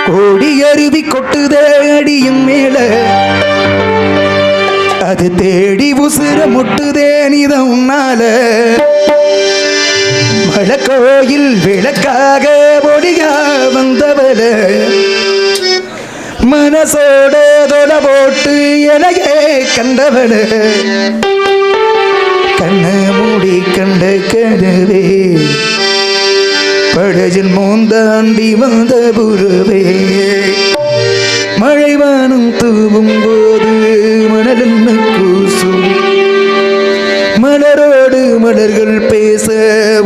கோடி அருவி கொட்டுதே அடியும் மேல அது தேடி உசுர முட்டுதே நீதான் உன்னால மழக்கோயில் விளக்காக ஒளியா வந்தவள மனசோட தொட போட்டு எனையே கண்டவள கண்ண மூடி கண்ட கனவே படஜில் மோந்தாண்டி வந்த புறவே மழைவானம் தூவும் போது மணலென்ன கூசும் மலரோடு மலர்கள் பேச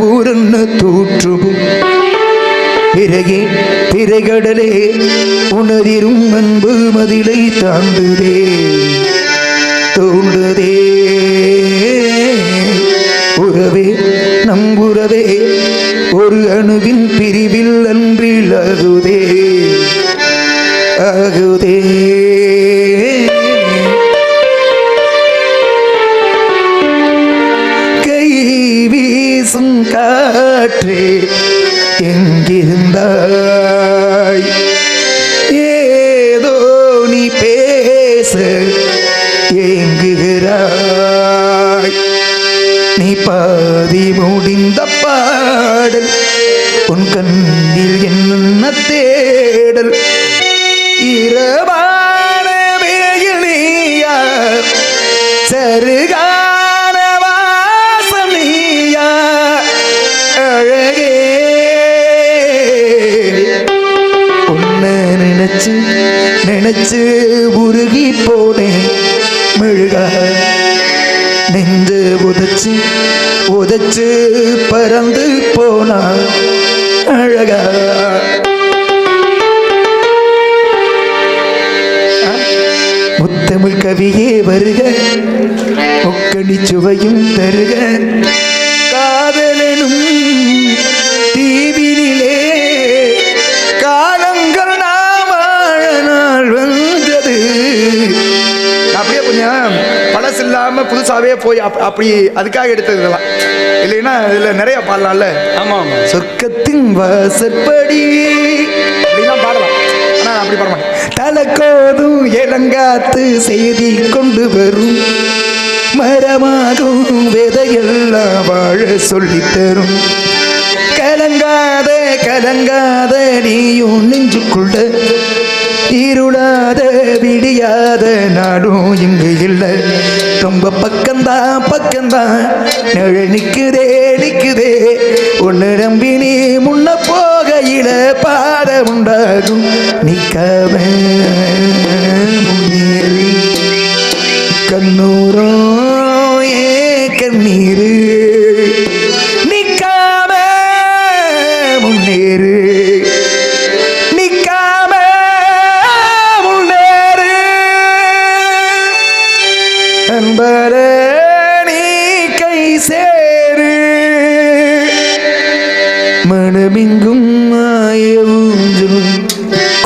ஊரன்ன தூற்றும் பிறகே திரைகடலே உணரிரும் அன்பு மதிலை தாண்டுதே தோண்டுதே உறவே நம்புறவே ஒரு அணுவின் பிரிவில் அன்றில் ஆகுதே ஆகுதே கை வீசும் காற்றே எங்கிருந்தாய் ஏதோ நீ பேச ஏங்குகிறாய் நீ பாதி முடிந்த பாடல் உன் கண்ணில் என்ன தேடல் இரவான வேயிலியா சருகான வாசனையா அழகே உன்னை நினைச்சு நினைச்சு உருகி போனேன் மெழுகா நெஞ்சு உதச்சு உதச்சு பறந்து போனா அழகா முத்தமிழ் கவியே வருக முக்கணி சுவையும் தருக காதலனும் தீவினிலே காலங்கள் நாம் வாழ நாள் வந்தது. அப்படியே கொஞ்சம் பழசு இல்லாம புதுசாவே போய் அப்படி அதுக்காக எடுத்தது இதெல்லாம் இல்லைன்னா இதுல நிறைய பாடலாம்ல. ஆமா சொர்க்கத்தின் வாசற்படி அப்படிதான் பாடலாம். ஆனா அப்படி பாட மாட்டேன். தலக்கோதும் இளங்காத்து செய்தி கொண்டு வரும் மரமாகும் விதையெல்லாம் வாழ சொல்லித்தரும் கலங்காத கலங்காத நீயும் நெஞ்சுக்குள்ள இருளாத விடியாத நாடும் இங்கு இல்லை. ரொம்ப பக்கம்தான் பக்கம்தான் நிழல் நிற்குதே நிற்குதே ஒன்று நம்பி நீ முன்ன போகையில பாத உண்டாகும் நிற்காம முன்னேறி கண்ணூரோ ஏ கண்ணீரு நிற்காம முன்னேறு நீ கை சேரு மனமிங்கும் மாயவும்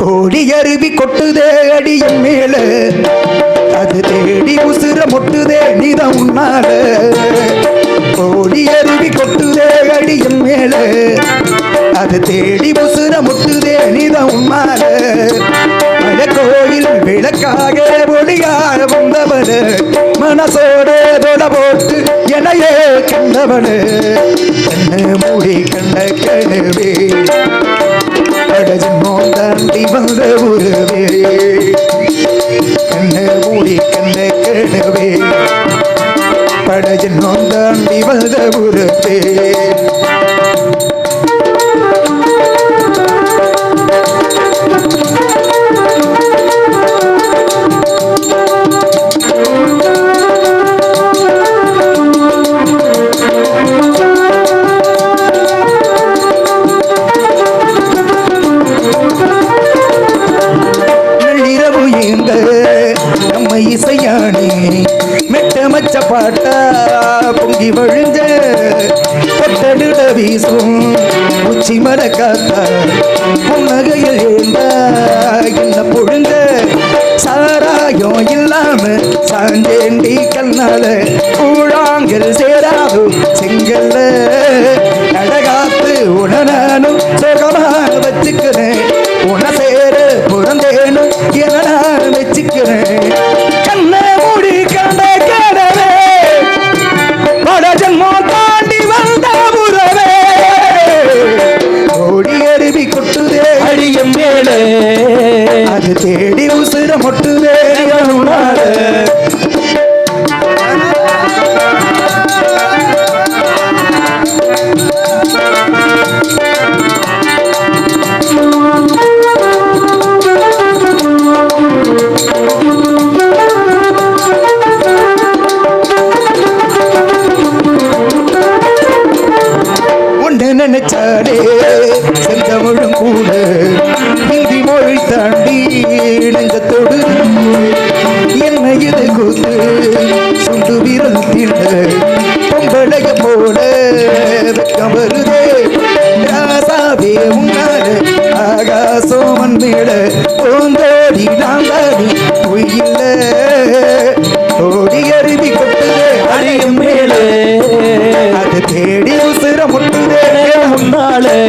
கோடி அருவி கொட்டுதே அடியும் மேல அது தேடி உசுர முட்டுதே நீதான் உன்னால கோடி அருவி கொட்டுதே அடியும் மேல அது தேடி உசுர முட்டுதே நீதான் உன்னால கோயில் விளக்காக ஒளியாக வந்தவனு மனசோடு தொட போட்டு எனையே கண்டவனு கண்ணு மூடி கண்ட கனவே படஜன்மோம் தாண்டி வந்த உறவே கண்ணு மூடி கண்ட கனவே படஜன்மோம் தாண்டி வந்த உறவே இசையானே மெட்டமச்ச பாட்டா பொங்கி வழிஞ்ச கொட்டடுட வீசும் உச்சி மர காத்தா புன்னகையில் ஏந்தா என்ன பொழுங்க சாராயம் இல்லாம சாஞ்சேண்டி கண்ணால கூழாங்கல் சேராது செங்கல்ல நடகாத்து உணனானும் சுகமா வச்சுக்கிறேன் உன சேர மேலே அது தேடி உசுர மொட்டுதே உன்னாலே நினைச்சாலே செந்தமிழும் கூட ஹிந்தி மொழி தாண்டி நெஞ்சத்தோடு என்ன இது கூத்து சுண்டு வீரல் திண்ட பொம்பளைய போல வெக்கம் வருதே ராசாவே உன்னால ஆகாசோமன் மேல ஓந்தோடி நாங்காடி பொய்யில்ல ஓடி அருவி கொட்டுதே அடியும் மேலே அது தேடி உசுர முட்டுதே முன்னாலே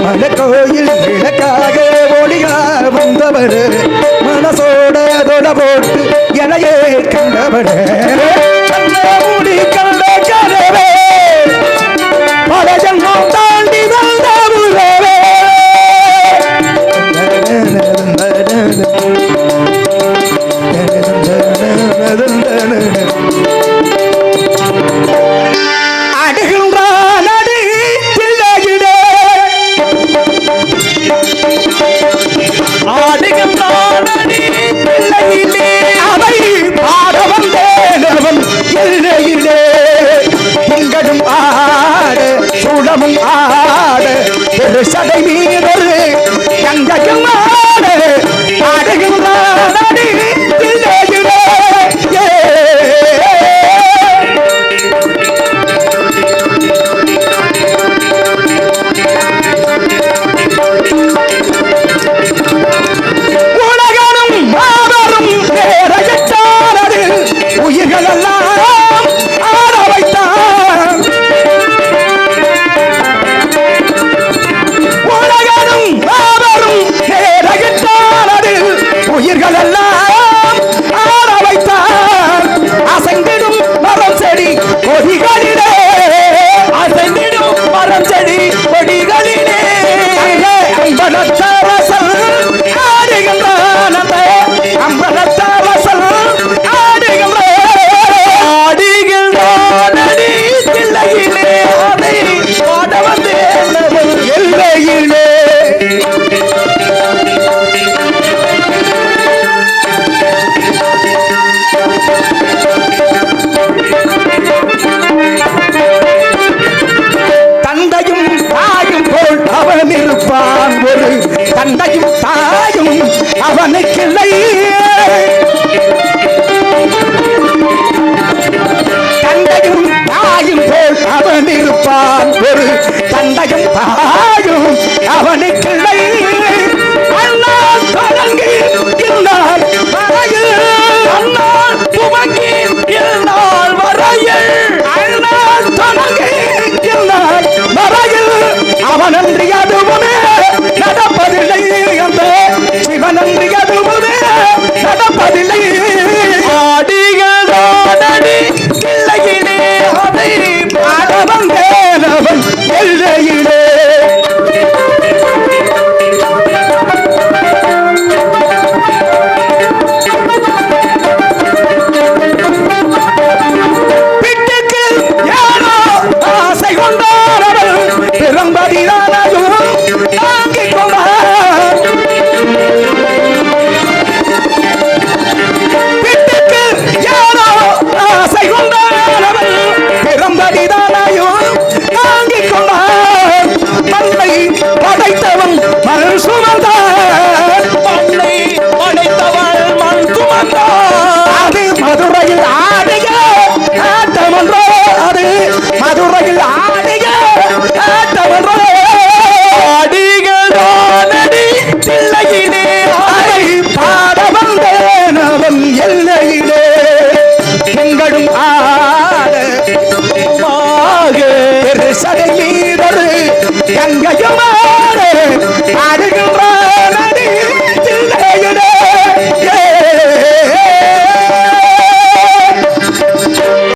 மலை கோயில் விளக்காக ஒளியா வந்தவர் மனசோட தொட போட்டு எனையே கண்டவர் முடி கண்ட கனவே பல ஜன்மம் தாண்டி வந்த உறவே சடை மீதொரு கங்கையும் ஆடு ஆடுகின்ற நடி தில்லையிலே உலகனும் மாபெரும் பேரையற்றானது உயிர்களெல்லாம் ஆட வைத்தான் உயிர்கள் எல்லாம் ஆட வைத்தார் அசைந்திடும் மரம் செடி கொடிகளிலே அசைந்திடும் மரம் செடி கொடிகளிலே அம்பலத்தரசல் ஆடுகின்றான் அம்பலத்தரசல் ஆடுகின்றான் தில்லையிலே அதை ஆட வந்தேன் எல்லையிலே தந்தையும் தாயும் போல் அவன் இருப்பான் ஒரு தந்தை